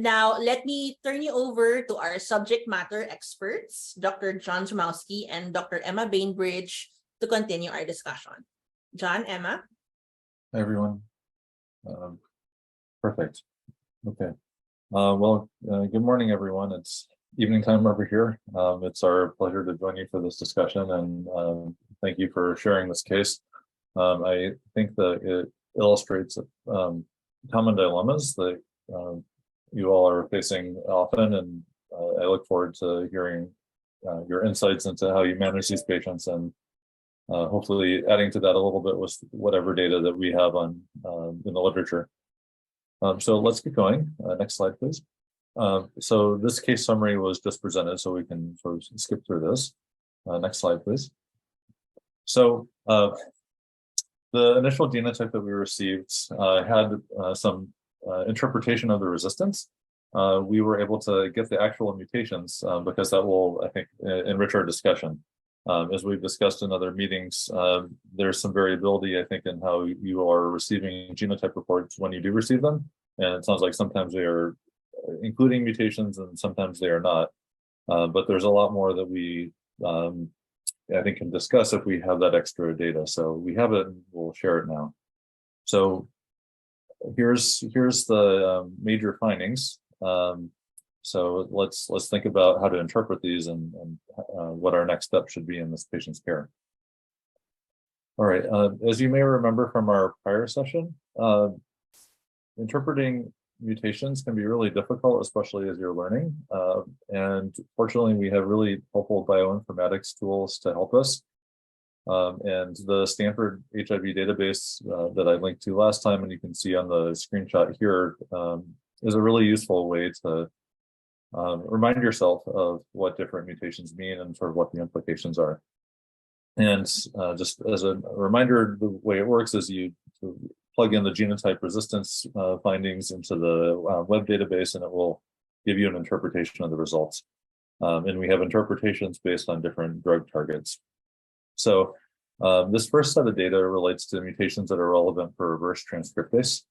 And now let me turn you over to our subject matter experts, Dr. John Szumowski and Dr. Emma Bainbridge, to continue our discussion. John, Emma? Hi, everyone. Perfect. Okay. Good morning, everyone. It's evening time over here. It's our pleasure to join you for this discussion, and thank you for sharing this case. I think that it illustrates common dilemmas that you all are facing often, and I look forward to hearing your insights into how you manage these patients, and hopefully adding to that a little bit with whatever data that we have on in the literature. So let's get going. Next slide, please. So this case summary was just presented, so we can sort of skip through this. Next slide, please. So the initial genotype that we received had some interpretation of the resistance. We were able to get the actual mutations because that will, I think, enrich our discussion. As we've discussed in other meetings, there's some variability, I think, in how you are receiving genotype reports when you do receive them. And it sounds like sometimes they are including mutations and sometimes they are not. But there's a lot more that we, I think, can discuss if we have that extra data. So we have it, and we'll share it now. So here's the major findings. So let's think about how to interpret these and what our next step should be in this patient's care. All right, as you may remember from our prior session, interpreting mutations can be really difficult, especially as you're learning. And fortunately, we have really helpful bioinformatics tools to help us. And the Stanford HIV database that I linked to last time, and you can see on the screenshot here, is a really useful way to remind yourself of what different mutations mean and sort of what the implications are. And just as a reminder, the way it works is you plug in the genotype resistance findings into the web database, and it will give you an interpretation of the results. And we have interpretations based on different drug targets. So this first set of data relates to mutations that are relevant for reverse transcriptase.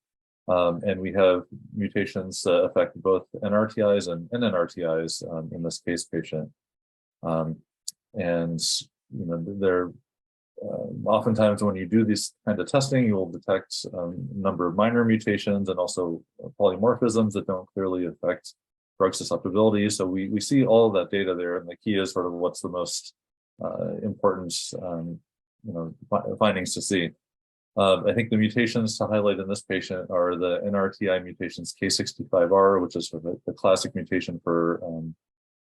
And we have mutations that affect both NRTIs and NNRTIs in this case patient. And you know, they're oftentimes when you do this kind of testing, you will detect a number of minor mutations and also polymorphisms that don't clearly affect drug susceptibility. So we see all of that data there, and the key is sort of what's the most important findings to see. I think the mutations to highlight in this patient are the NRTI mutations K65R, which is sort of the classic mutation for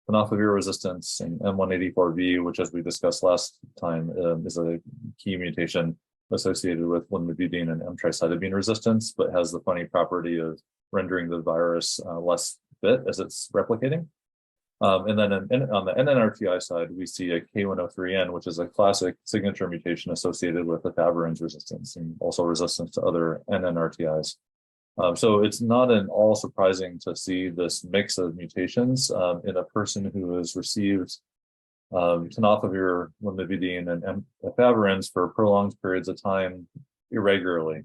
tenofovir resistance, and M184V, which, as we discussed last time, is a key mutation associated with lamivudine and M-tricytidine resistance, but has the funny property of rendering the virus less fit as it's replicating. And then on the NNRTI side, we see a K103N, which is a classic signature mutation associated with efavirenz resistance and also resistance to other NNRTIs. So it's not at all surprising to see this mix of mutations in a person who has received tenofovir, lamivudine, and efavirenz for prolonged periods of time irregularly.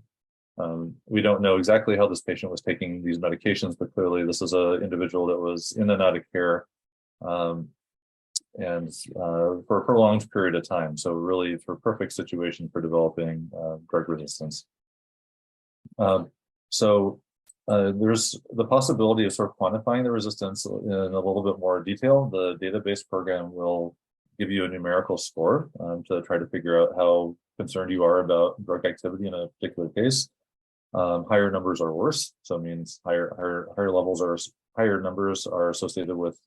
We don't know exactly how this patient was taking these medications, but clearly this is an individual that was in and out of care and for a prolonged period of time. So really for a perfect situation for developing drug resistance. So there's the possibility of sort of quantifying the resistance in a little bit more detail. The database program will give you a numerical score to try to figure out how concerned you are about drug activity in a particular case. Higher numbers are worse, so it means higher numbers are associated with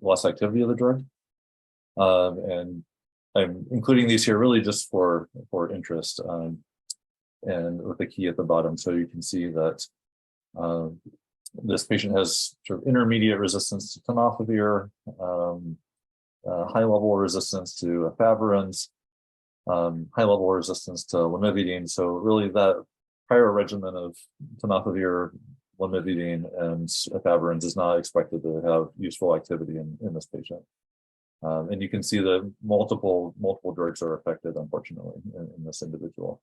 less activity of the drug. And I'm including these here really just for interest, and with the key at the bottom, so you can see that this patient has sort of intermediate resistance to tenofovir, high level resistance to efavirenz, high level resistance to lamivudine. So really that prior regimen of tenofovir, lamivudine, and efavirenz is not expected to have useful activity in this patient. And you can see that multiple drugs are affected, unfortunately, in this individual.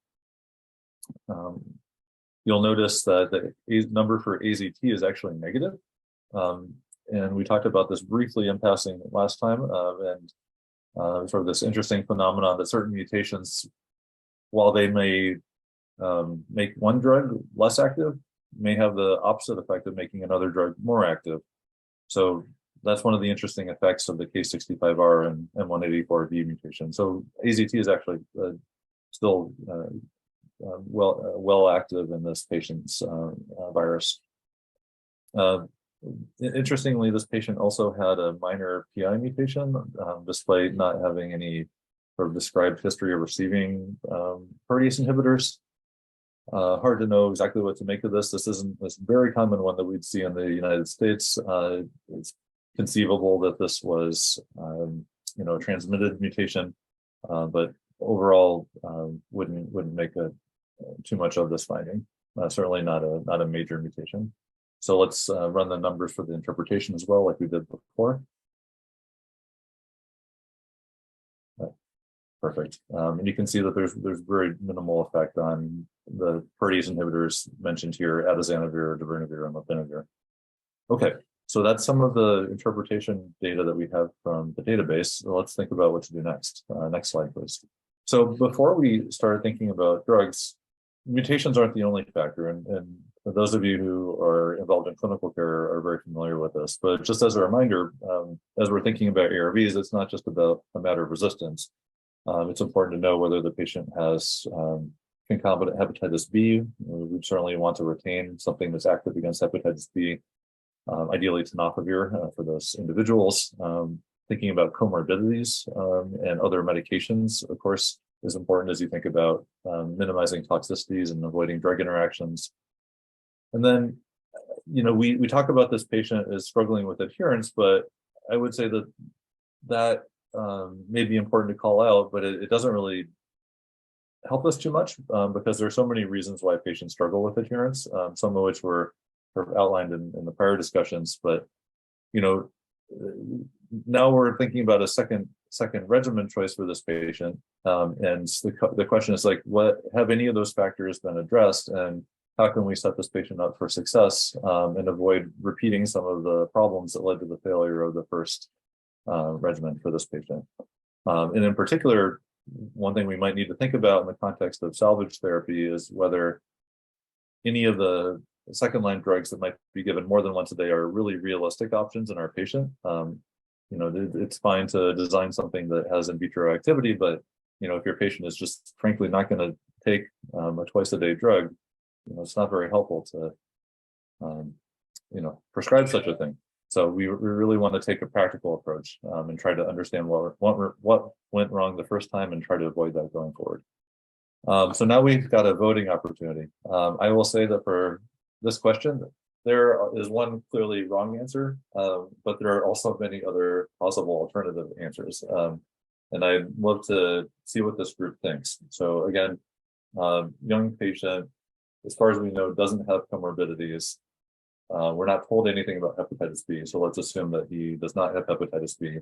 You'll notice that the number for AZT is actually negative. And we talked about this briefly in passing last time, and sort of this interesting phenomenon that certain mutations, while they may make one drug less active, may have the opposite effect of making another drug more active. So that's one of the interesting effects of the K65R and M184V mutation. So AZT is actually still well active in this patient's virus. Interestingly, this patient also had a minor PI mutation, despite not having any sort of described history of receiving protease inhibitors. Hard to know exactly what to make of this. This isn't this very common one that we'd see in the United States. It's conceivable that this was, a transmitted mutation, but overall wouldn't make too much of this finding. Certainly not a major mutation. So let's run the numbers for the interpretation as well, like we did before. Perfect. And you can see that there's very minimal effect on the protease inhibitors mentioned here, atazanavir, dolutegravir, and lopinavir. Okay, so that's some of the interpretation data that we have from the database. So let's think about what to do next. Next slide, please. So before we start thinking about drugs, mutations aren't the only factor, and for those of you who are involved in clinical care are very familiar with this. But just as a reminder, as we're thinking about ARVs, it's not just about a matter of resistance. It's important to know whether the patient has concomitant hepatitis B. We certainly want to retain something that's active against hepatitis B, ideally tenofovir for those individuals. Thinking about comorbidities and other medications, of course, is important as you think about minimizing toxicities and avoiding drug interactions. And then, we talk about this patient as struggling with adherence, but I would say that may be important to call out, but it doesn't really help us too much because there are so many reasons why patients struggle with adherence, some of which were sort of outlined in the prior discussions. But now we're thinking about a second regimen choice for this patient, and the question is like, what have any of those factors been addressed, and how can we set this patient up for success and avoid repeating some of the problems that led to the failure of the first regimen for this patient. And in particular, one thing we might need to think about in the context of salvage therapy is whether any of the second-line drugs that might be given more than once a day are really realistic options in our patient. It's fine to design something that has in vitro activity, but if your patient is just frankly not going to take a twice-a-day drug, it's not very helpful to prescribe such a thing. So we really want to take a practical approach and try to understand what went wrong the first time and try to avoid that going forward. So now we've got a voting opportunity. I will say that for this question, there is one clearly wrong answer, but there are also many other possible alternative answers. And I'd love to see what this group thinks. So again, young patient, as far as we know, doesn't have comorbidities. We're not told anything about hepatitis B, so let's assume that he does not have hepatitis B.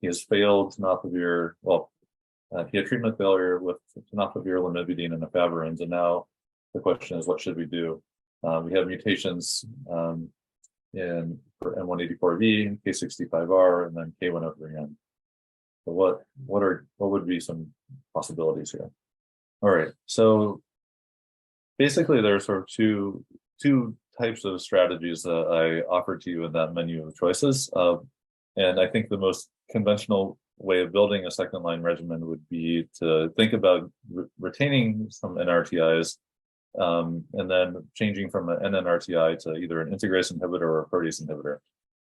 He has failed tenofovir. Well, he had treatment failure with tenofovir, lamivudine, and efavirenz, and now the question is, what should we do? We have mutations in for M184V, K65R, and then K103N. So what would be some possibilities here? All right, so basically there are sort of two types of strategies that I offered to you in that menu of choices. And I think the most conventional way of building a second line regimen would be to think about retaining some NRTIs and then changing from an NNRTI to either an integrase inhibitor or a protease inhibitor.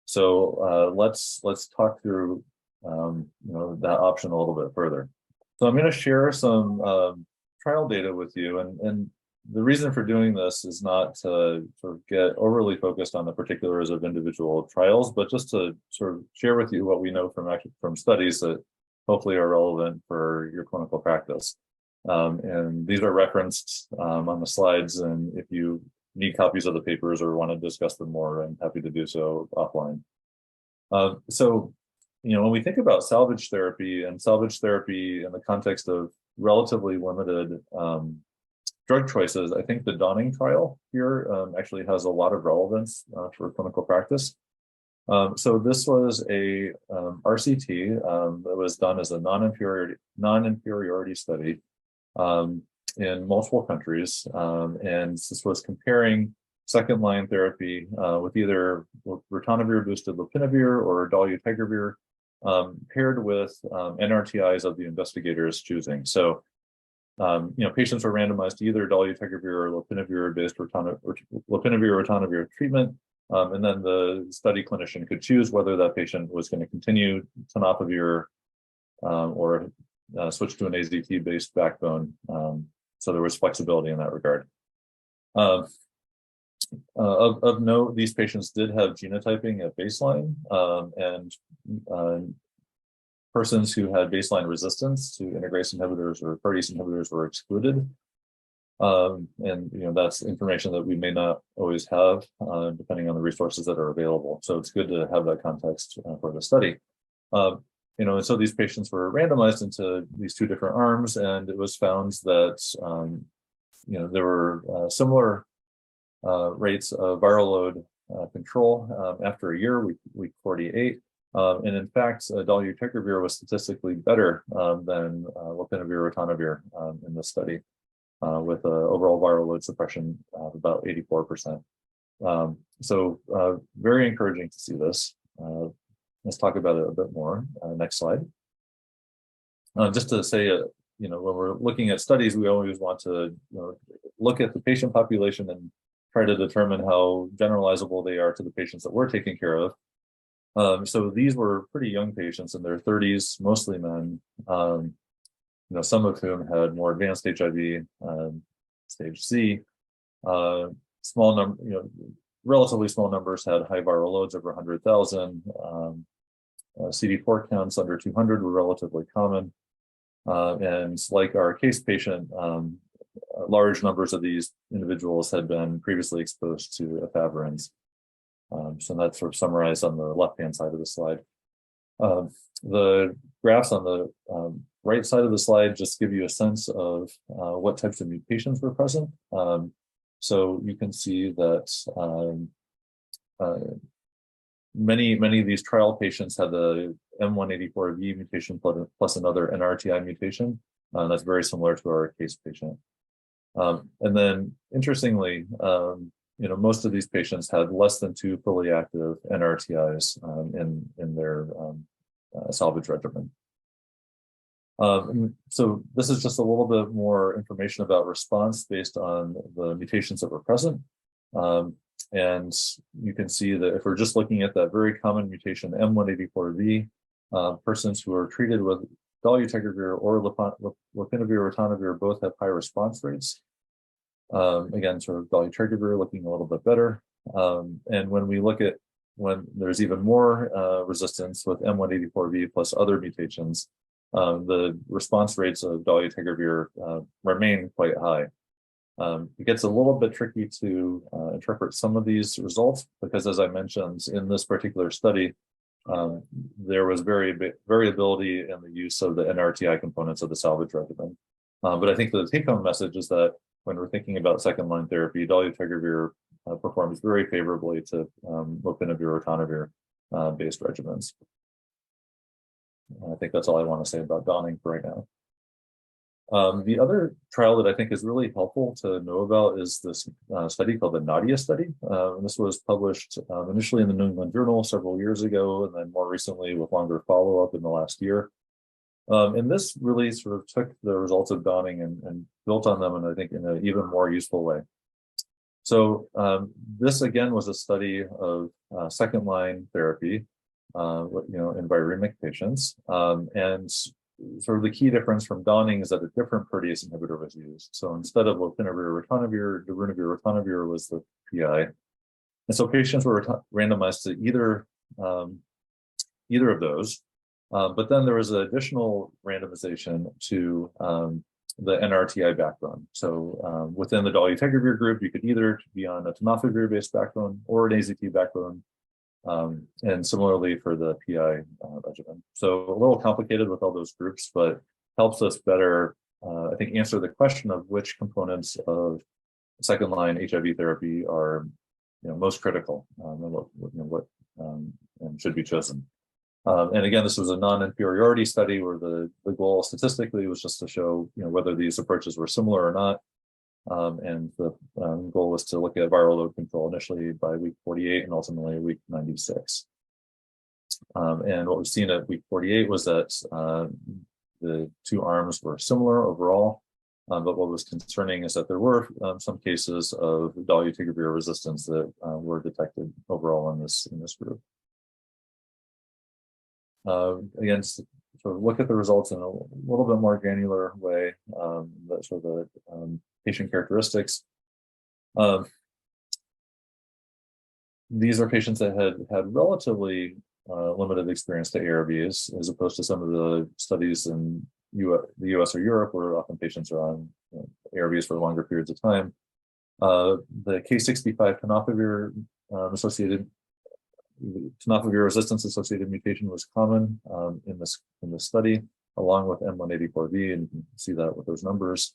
So let's talk through that option a little bit further. So I'm going to share some trial data with you, and the reason for doing this is not to sort of get overly focused on the particulars of individual trials, but just to sort of share with you what we know from studies that hopefully are relevant for your clinical practice. And these are referenced on the slides, and if you need copies of the papers or want to discuss them more, I'm happy to do so offline. So, when we think about salvage therapy in the context of relatively limited drug choices, I think the Dawning trial here actually has a lot of relevance for clinical practice. So this was a RCT that was done as a non-inferiority study in multiple countries, and this was comparing second-line therapy with either ritonavir boosted lopinavir or dolutegravir paired with NRTIs of the investigators choosing. So, patients were randomized to either dolutegravir or lopinavir-based lopinavir-ritonavir treatment, and then the study clinician could choose whether that patient was going to continue tenofovir or switch to an AZT-based backbone. So there was flexibility in that regard. Of note, these patients did have genotyping at baseline, and persons who had baseline resistance to integrase inhibitors or protease inhibitors were excluded. And that's information that we may not always have, depending on the resources that are available. So it's good to have that context for the study. And so these patients were randomized into these two different arms, and it was found that there were similar rates of viral load control after a year, week 48. And in fact, dolutegravir was statistically better than lopinavir-ritonavir in this study, with overall viral load suppression of about 84%. So very encouraging to see this. Let's talk about it a bit more. Next slide. Just to say, when we're looking at studies, we always want to look at the patient population and try to determine how generalizable they are to the patients that we're taking care of. So these were pretty young patients in their 30s, mostly men, some of whom had more advanced HIV, stage C. Small number, relatively small numbers had high viral loads over 100,000. CD4 counts under 200 were relatively common. And like our case patient, large numbers of these individuals had been previously exposed to efavirenz. So that's sort of summarized on the left-hand side of the slide. The graphs on the right side of the slide just give you a sense of what types of mutations were present. So you can see that many of these trial patients had the M184V mutation plus another NRTI mutation. That's very similar to our case patient. And then, interestingly, most of these patients had less than 2 fully active NRTIs in their salvage regimen. So this is just a little bit more information about response based on the mutations that were present. And you can see that if we're just looking at that very common mutation, M184V, persons who are treated with dolutegravir or lopinavir-ritonavir both have high response rates. Again, sort of dolutegravir looking a little bit better. And when we look at when there's even more resistance with M184V plus other mutations, the response rates of dolutegravir remain quite high. It gets a little bit tricky to interpret some of these results because, as I mentioned, in this particular study, there was variability in the use of the NRTI components of the salvage regimen. But I think the take-home message is that when we're thinking about second-line therapy, dolutegravir performs very favorably to lopinavir-ritonavir based regimens. I think that's all I want to say about Dawning for right now. The other trial that I think is really helpful to know about is this study called the Nadia study. And this was published initially in the New England Journal several years ago, and then more recently with longer follow-up in the last year. And this really sort of took the results of Dawning and built on them, and I think in an even more useful way. So this again was a study of second-line therapy, in viremic patients, and sort of the key difference from Dawning is that a different protease inhibitor was used. So instead of lopinavir-ritonavir, darunavir-ritonavir was the PI. And so patients were randomized to either of those. But then there was an additional randomization to the NRTI backbone. So within the dolutegravir group, you could either be on a tenofovir-based backbone or an AZT backbone. And similarly for the PI regimen. So a little complicated with all those groups, but helps us better I think, answer the question of which components of second-line HIV therapy are, most critical, and what and should be chosen. And again, this was a non-inferiority study where the goal statistically was just to show, whether these approaches were similar or not. And the goal was to look at viral load control initially by week 48 and ultimately week 96. And what we've seen at week 48 was that the two arms were similar overall. But what was concerning is that there were some cases of dolutegravir resistance that were detected overall in this group. Again, sort of look at the results in a little bit more granular way, that sort of the patient characteristics. These are patients that had relatively limited experience to ARVs, as opposed to some of the studies in the US or Europe, where often patients are on ARVs for longer periods of time. The K65 tenofovir associated tenofovir resistance associated mutation was common in this study, along with M184V, and you can see that with those numbers.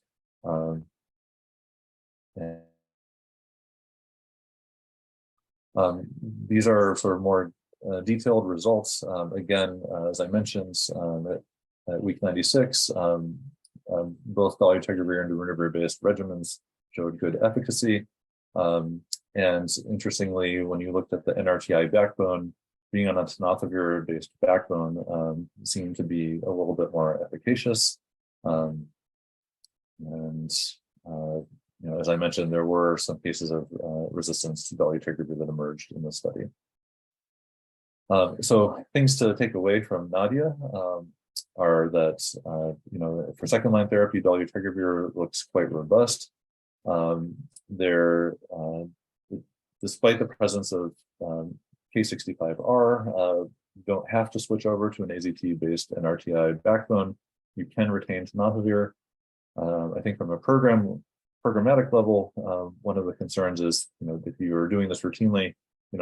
These are sort of more detailed results. Again, as I mentioned, at week 96, both dolutegravir and darunavir-based regimens showed good efficacy. And interestingly, when you looked at the NRTI backbone, being on a tenofovir-based backbone seemed to be a little bit more efficacious. As I mentioned, there were some cases of resistance to dolutegravir that emerged in the study. So things to take away from Nadia are that, for second-line therapy, dolutegravir looks quite robust. Despite the presence of K65R, you don't have to switch over to an AZT-based NRTI backbone. You can retain tenofovir. I think from a programmatic level, one of the concerns is, if you are doing this routinely,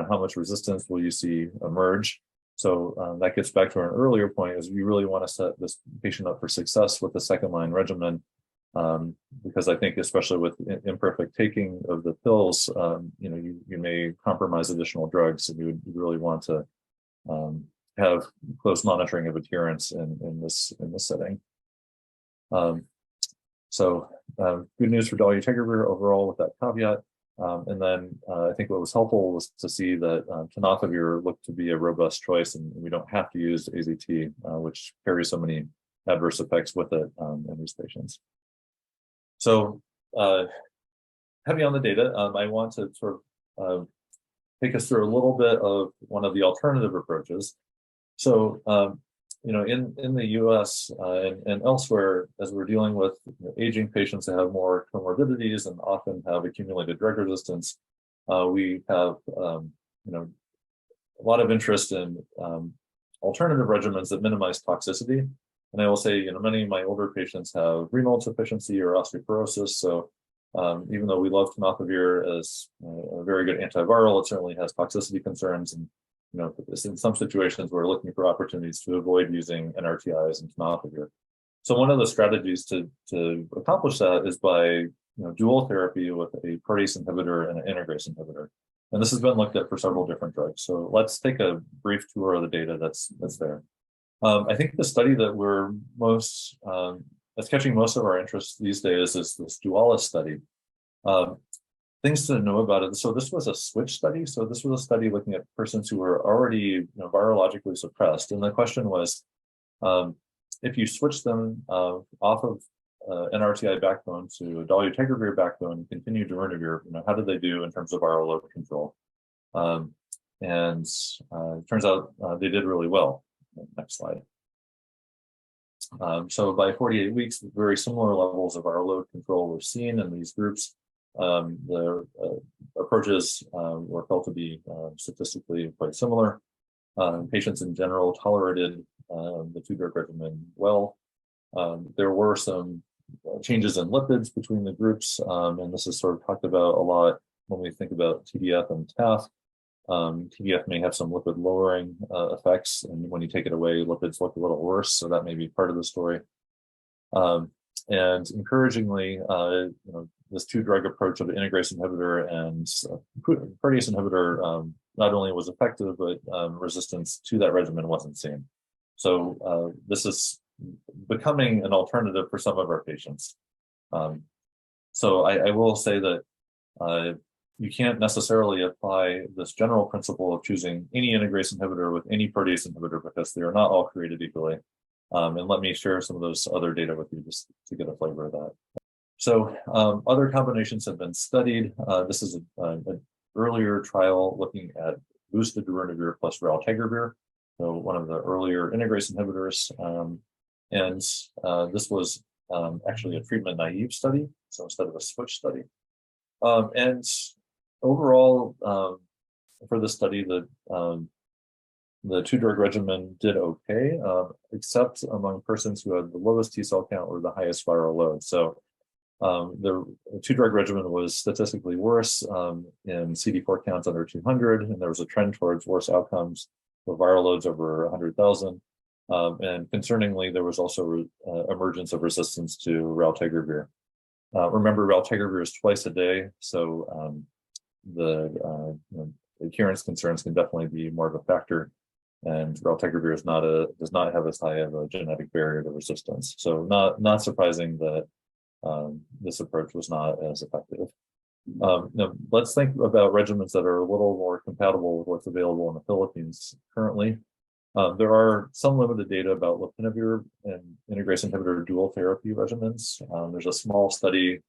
how much resistance will you see emerge? So that gets back to our earlier point, is you really want to set this patient up for success with the second-line regimen. Because I think, especially with imperfect taking of the pills, you may compromise additional drugs, and you would really want to have close monitoring of adherence in this setting. So good news for dolutegravir overall with that caveat. And then I think what was helpful was to see that tenofovir looked to be a robust choice, and we don't have to use AZT, which carries so many adverse effects with it in these patients. So heavy on the data, I want to sort of take us through a little bit of one of the alternative approaches. So, in the US and elsewhere, as we're dealing with aging patients that have more comorbidities and often have accumulated drug resistance, we have, a lot of interest in alternative regimens that minimize toxicity. And I will say, many of my older patients have renal insufficiency or osteoporosis. So even though we love tenofovir as a very good antiviral, it certainly has toxicity concerns. And, in some situations, we're looking for opportunities to avoid using NRTIs and tenofovir. So one of the strategies to accomplish that is by dual therapy with a protease inhibitor and an integrase inhibitor. And this has been looked at for several different drugs. So let's take a brief tour of the data that's there. I think the study that we're that's catching most of our interest these days is this Dualis study. Things to know about it. So this was a switch study. So this was a study looking at persons who were already virologically suppressed. And the question was, if you switch them off of NRTI backbone to a dolutegravir backbone and continue darunavir, how did they do in terms of viral load control? And it turns out they did really well. Next slide. So by 48 weeks, very similar levels of viral load control were seen in these groups. The approaches were felt to be statistically quite similar. Patients in general tolerated the two-drug regimen well. There were some changes in lipids between the groups, and this is sort of talked about a lot when we think about TDF and TAF. TDF may have some lipid lowering effects, and when you take it away, lipids look a little worse, so that may be part of the story. and encouragingly, this two-drug approach of the integrase inhibitor and protease inhibitor not only was effective, but resistance to that regimen wasn't seen. So this is becoming an alternative for some of our patients. So I will say that you can't necessarily apply this general principle of choosing any integrase inhibitor with any protease inhibitor because they are not all created equally. And let me share some of those other data with you just to get a flavor of that. So other combinations have been studied. This is an earlier trial looking at boosted darunavir plus raltegravir, so one of the earlier integrase inhibitors. And this was actually a treatment naive study, so instead of a switch study. And overall, for the study, the two-drug regimen did okay, except among persons who had the lowest T cell count or the highest viral load. So the two-drug regimen was statistically worse in CD4 counts under 200, and there was a trend towards worse outcomes for viral loads over 100,000. And concerningly, there was also emergence of resistance to raltegravir. Remember, raltegravir is twice a day, so the adherence concerns can definitely be more of a factor. And raltegravir does not have as high of a genetic barrier to resistance. So not surprising that this approach was not as effective. Now let's think about regimens that are a little more compatible with what's available in the Philippines currently. There are some limited data about lopinavir and integrase inhibitor dual therapy regimens. There's a small study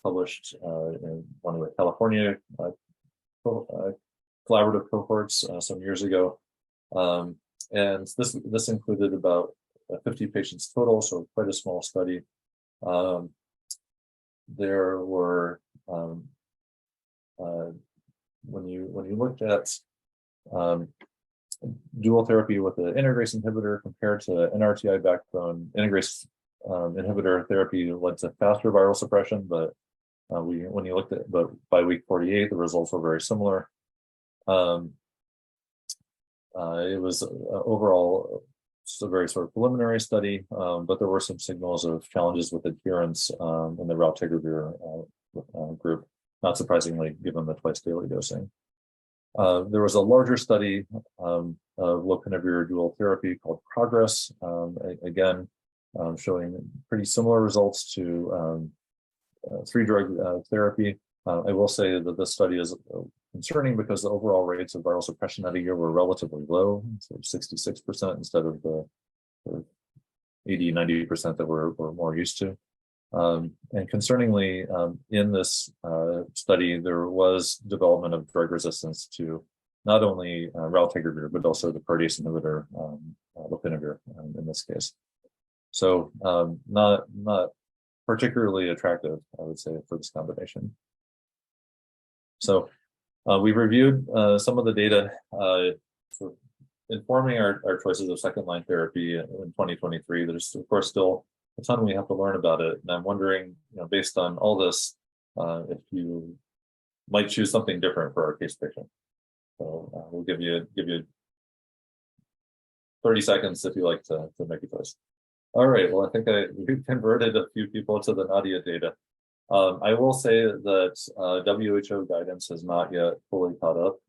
published in one of the California collaborative cohorts some years ago. And this included about 50 patients total, so quite a small study. There were when you looked at dual therapy with the integrase inhibitor compared to NRTI backbone, integrase inhibitor therapy led to faster viral suppression, but when you looked at, but by week 48, the results were very similar. It was overall just a very sort of preliminary study, but there were some signals of challenges with adherence in the raltegravir group, not surprisingly, given the twice daily dosing. There was a larger study of lopinavir dual therapy called Progress, again, showing pretty similar results to three-drug therapy. I will say that this study is concerning because the overall rates of viral suppression at a year were relatively low, so 66% instead of the 80-90% that we're more used to. And concerningly, in this study, there was development of drug resistance to not only raltegravir, but also the protease inhibitor, lopinavir in this case. So not particularly attractive, I would say, for this combination. So we reviewed some of the data for informing our choices of second-line therapy in 2023. There's, of course, still a ton we have to learn about it. And I'm wondering, based on all this, if you might choose something different for our case patient. So we'll give you 30 seconds if you like to make a choice. All right, well, I think we've converted a few people to the Nadia data. I will say that WHO guidance has not yet fully caught up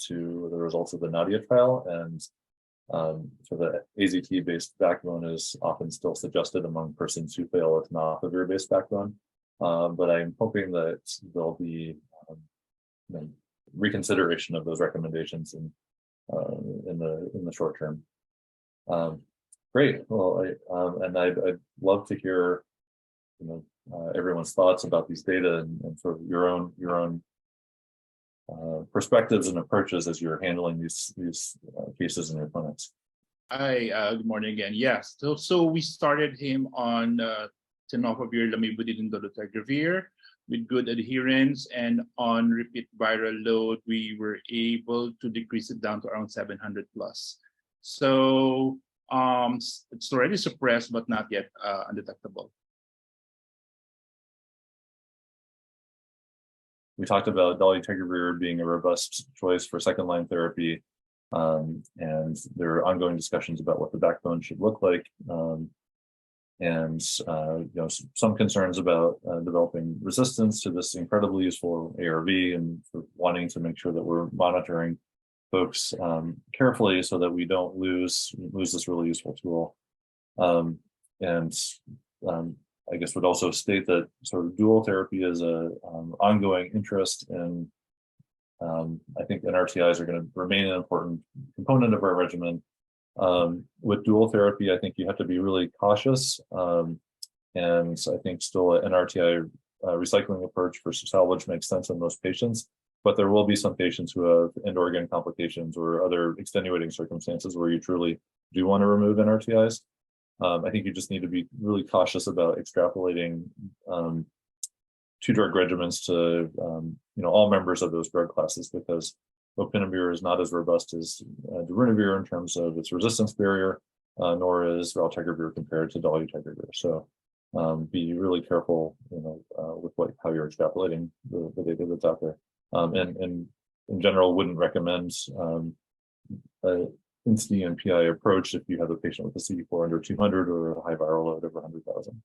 to the results of the Nadia trial, and so the AZT-based backbone is often still suggested among persons who fail a tenofovir-based backbone. But I'm hoping that there'll be reconsideration of those recommendations in the short term. Great. Well, I'd love to hear everyone's thoughts about these data and sort of your own perspectives and approaches as you're handling these cases in your clinics. Hi, good morning again. Yes, so we started him on tenofovir, lamivudine, and dolutegravir with good adherence, and on repeat viral load, we were able to decrease it down to around 700 plus. So it's already suppressed, but not yet undetectable. We talked about dolutegravir being a robust choice for second-line therapy, and there are ongoing discussions about what the backbone should look like. and some concerns about developing resistance to this incredibly useful ARV, and for wanting to make sure that we're monitoring folks carefully so that we don't lose this really useful tool. I guess would also state that sort of dual therapy is a ongoing interest, and I think NRTIs are going to remain an important component of our regimen. With dual therapy, I think you have to be really cautious, and I think still an NRTI recycling approach for salvage makes sense in most patients, but there will be some patients who have end organ complications or other extenuating circumstances where you truly do want to remove NRTIs. I think you just need to be really cautious about extrapolating two drug regimens to all members of those drug classes, because lopinavir is not as robust as darunavir in terms of its resistance barrier, nor is raltegravir compared to dolutegravir. So be really careful, with how you're extrapolating the data that's out there. And in general, wouldn't recommend INSTI and PI approach if you have a patient with a CD4 under 200 or a high viral load over 100,000.